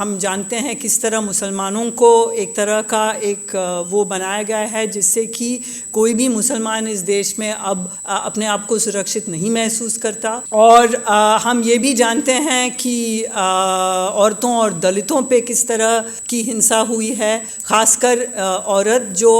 हम जानते हैं किस तरह मुसलमानों को एक तरह का एक वो बनाया गया है जिससे कि कोई भी मुसलमान इस देश में अब अपने आप को सुरक्षित नहीं महसूस करता। और हम ये भी जानते हैं कि औरतों और दलितों पे किस तरह की हिंसा हुई है, खासकर औरत जो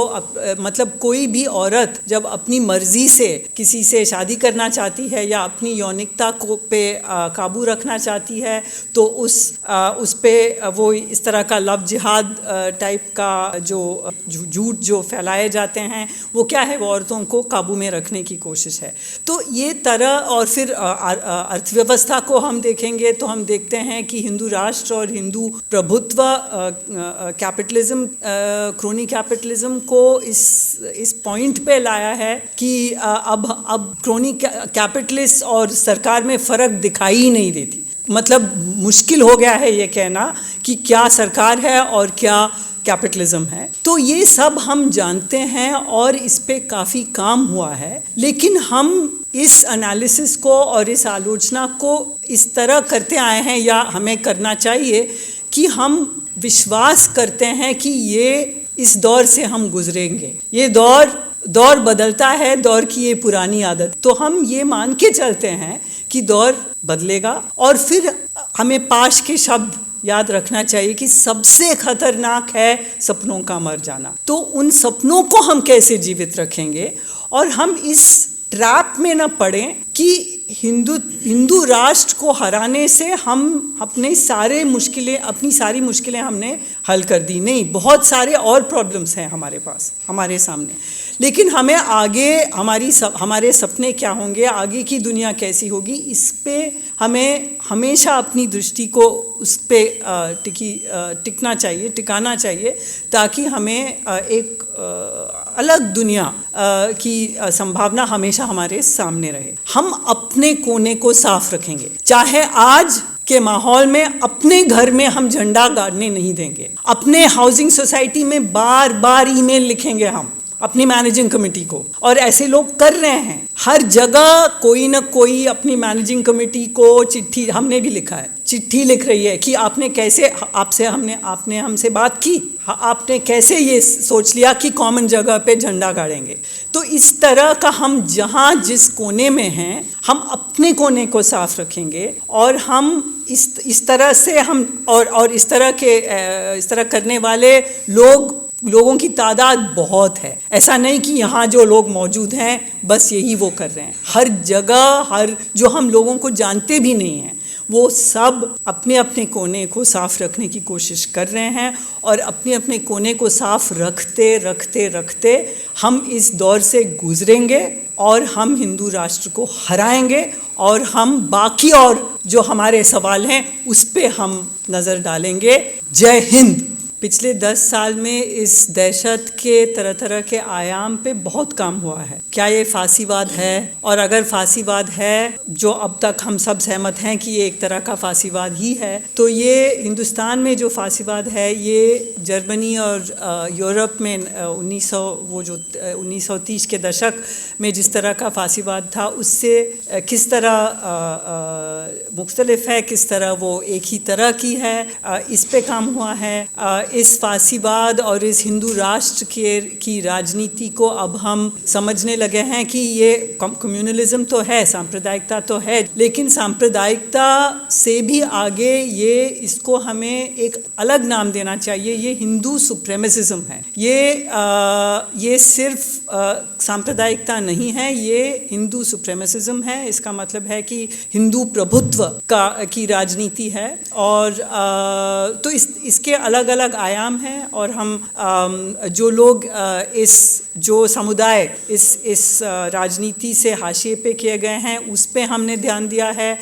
मतलब कोई भी औरत जब अपनी मर्जी से किसी से शादी करना चाहती है या अपनी यौनिकता को पे काबू रखना चाहती है तो उस पे वो इस तरह का लव जिहाद टाइप का जो झूठ जो फैलाए जाते हैं वो क्या है, वो औरतों को काबू में रखने की कोशिश है। तो ये तरह और फिर अर्थव्यवस्था को हम देखेंगे तो हम देखते हैं कि हिंदू राष्ट्र और हिंदू प्रभुत्व कैपिटलिज्म क्रोनी कैपिटलिज्म को इस पॉइंट पे लाया है कि अब क्रोनी कैपिटलिस्ट और सरकार में फ़र्क दिखाई ही नहीं देती। मतलब मुश्किल हो गया है ये कहना कि क्या सरकार है और क्या कैपिटलिज्म है। तो ये सब हम जानते हैं और इस पे काफ़ी काम हुआ है, लेकिन हम इस एनालिसिस को और इस आलोचना को इस तरह करते आए हैं या हमें करना चाहिए कि हम विश्वास करते हैं कि ये इस दौर से हम गुजरेंगे। ये दौर बदलता है, दौर की ये पुरानी आदत। तो हम ये मान के चलते हैं कि दौर बदलेगा और फिर हमें पाश के शब्द याद रखना चाहिए कि सबसे खतरनाक है सपनों का मर जाना। तो उन सपनों को हम कैसे जीवित रखेंगे और हम इस ट्रैप में न पड़ें कि हिंदू राष्ट्र को हराने से हम अपनी सारी मुश्किलें हमने हल कर दी। नहीं, बहुत सारे और प्रॉब्लम्स हैं हमारे सामने, लेकिन हमें आगे हमारे सपने क्या होंगे, आगे की दुनिया कैसी होगी, इस पे हमें हमेशा अपनी दृष्टि को उस पे टिकाना चाहिए ताकि हमें एक अलग दुनिया की संभावना हमेशा हमारे सामने रहे। हम अपने कोने को साफ रखेंगे, चाहे आज के माहौल में अपने घर में हम झंडा गाड़ने नहीं देंगे। अपने हाउसिंग सोसाइटी में बार बार ईमेल लिखेंगे हम अपनी मैनेजिंग कमेटी को, और ऐसे लोग कर रहे हैं हर जगह। कोई ना कोई अपनी मैनेजिंग कमेटी को चिट्ठी, हमने भी लिखा है, चिट्ठी लिख रही है कि आपने हमसे बात की, आपने कैसे ये सोच लिया कि कॉमन जगह पे झंडा गाड़ेंगे। तो इस तरह का हम जहाँ जिस कोने में हैं हम अपने कोने को साफ रखेंगे और हम इस तरह से हम और इस तरह करने वाले लोगों की तादाद बहुत है। ऐसा नहीं कि यहाँ जो लोग मौजूद हैं बस यही वो कर रहे हैं। हर जगह जो हम लोगों को जानते भी नहीं हैं वो सब अपने अपने कोने को साफ रखने की कोशिश कर रहे हैं और अपने अपने कोने को साफ रखते हम इस दौर से गुजरेंगे और हम हिंदू राष्ट्र को हराएंगे और हम बाकी और जो हमारे सवाल हैं उस पे हम नज़र डालेंगे। जय हिंद। पिछले 10 साल में इस दहशत के तरह के आयाम पे बहुत काम हुआ है। क्या ये फांसीवाद है? और अगर फांसीवाद है, जो अब तक हम सब सहमत हैं कि ये एक तरह का फांसीवाद ही है, तो ये हिंदुस्तान में जो फांसीवाद है ये जर्मनी और यूरोप में 1930 के दशक में जिस तरह का फांसीवाद था उससे किस तरह मुख्तलिफ है, किस तरह वो एक ही तरह की है, इस पे काम हुआ है। इस फांसीवाद और इस हिंदू राष्ट्र की राजनीति को अब हम समझने लगे हैं कि ये कम्युनलिज्म तो है, सांप्रदायिकता तो है, लेकिन सांप्रदायिकता से भी आगे इसको हमें एक अलग नाम देना चाहिए। ये हिंदू सुप्रीमेसिज्म है। ये सिर्फ सांप्रदायिकता नहीं है, ये हिंदू सुप्रीमेसिज्म है। इसका मतलब है कि हिंदू प्रभुत्व की राजनीति है और तो इसके अलग अलग आयाम हैं और हम जो लोग जो समुदाय इस राजनीति से हाशिए पे किए गए हैं उस पे हमने ध्यान दिया है।